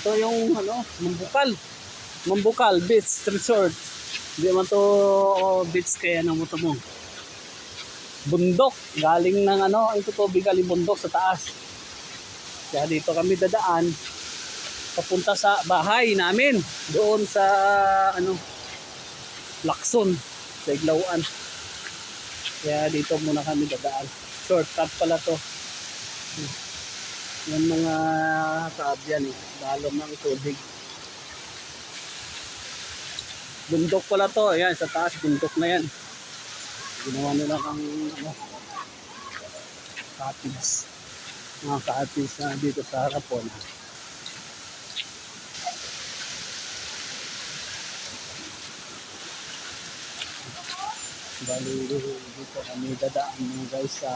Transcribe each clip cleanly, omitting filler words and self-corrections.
Ito yung ano, Mambukal Beach Resort. Hindi man to beach kaya nang mo mo. Bundok, galing ng ano, ito tubig galing bundok sa taas. Kaya dito kami dadaan papunta sa bahay namin doon sa ano, Lacson, sa Iglauan. Kaya dito muna kami dadaan. Shortcut pala to. Yan mga kaabyan eh, dalom ng tubig. Bundok pala to, ayan sa taas bundok na yan. Ginawa nila ang ano, cottage. Mga cottage na dito sa harapan. Bali dito kami dadaan mga guys sa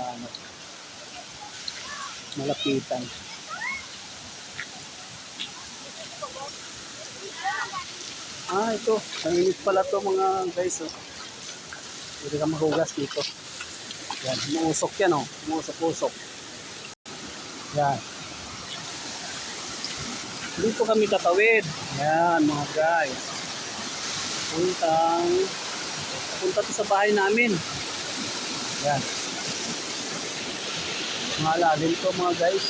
malapitan. Ito, nanginis pala to mga guys. Oh. Hindi ka mahugas dito. Yan, umuusok yan oh. Umuusok-usok. Yan. Dito kami tatawid. Yan mga guys. Punta to sa bahay namin. Yan. Mga lalim to mga guys.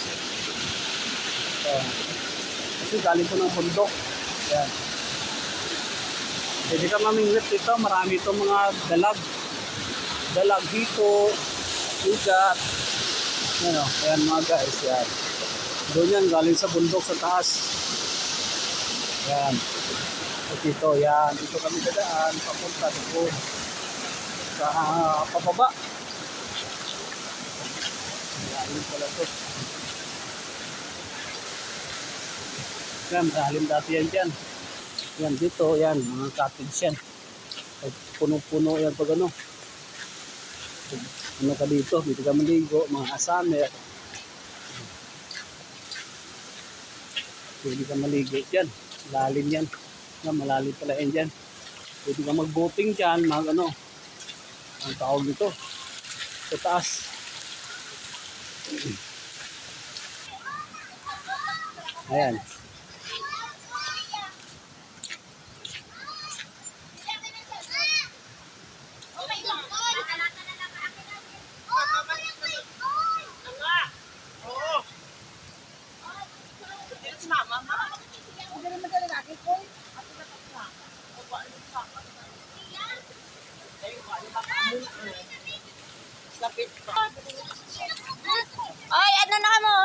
Kasi galing ko ng bundok. Yan. Pwede ka mamingwit dito. Marami itong mga dalag hito, ugat. Ano, ayan mga guys. Yan. Doon yan, galing sa bundok sa taas. Yan. At dito, yan. Dito kami dadaan. Papunta doon. Sa pababa. Yan pala ito. Yan, mahalim dati yan dyan. Yan dito, yan. Mga cottage yan. Puno-puno yan pag ano. Ano ka dito? Dito ka maligo. Mga asame. Pwede ka maligo dyan. Lalim yan. Malalim pala yan dyan. Pwede ka mag-boating dyan. Mga ano. Ang tawag dito. Sa taas. Ayan. Oy, ano na ka mo?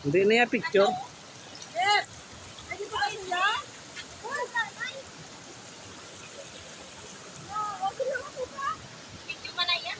Hindi na yung picture. Yes. Hindi pa kayo niya? Picture ba na yan?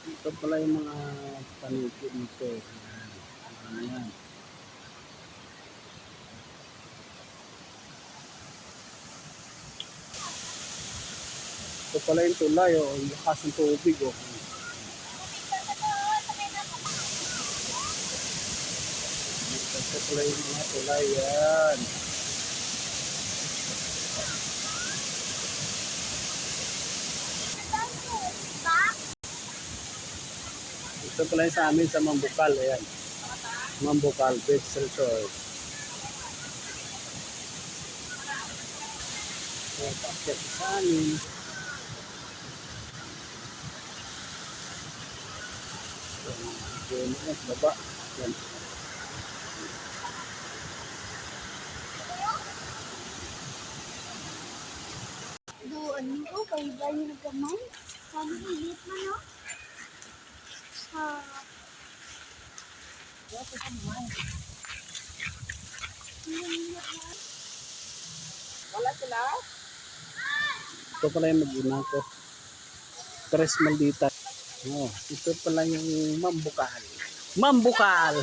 Ito pala yung mga paniki dito. Ayan. Ito pala yung tulay o yung lakas ng tubig o. Ito pala yung mga tulay yan. Ito pala yung sa amin sa Mambukal. Ayan. Mambukal Beach Resort. Ayan, paket sa amin. Ayan, baba. Ayan. Doon, Kaya ba yung nagamay? Sabi ko, liit man, no? Wala sila? Ito pala yung mag-ina ko. Tres maldita. Oh, ito pala yung mambukal. Mambukal!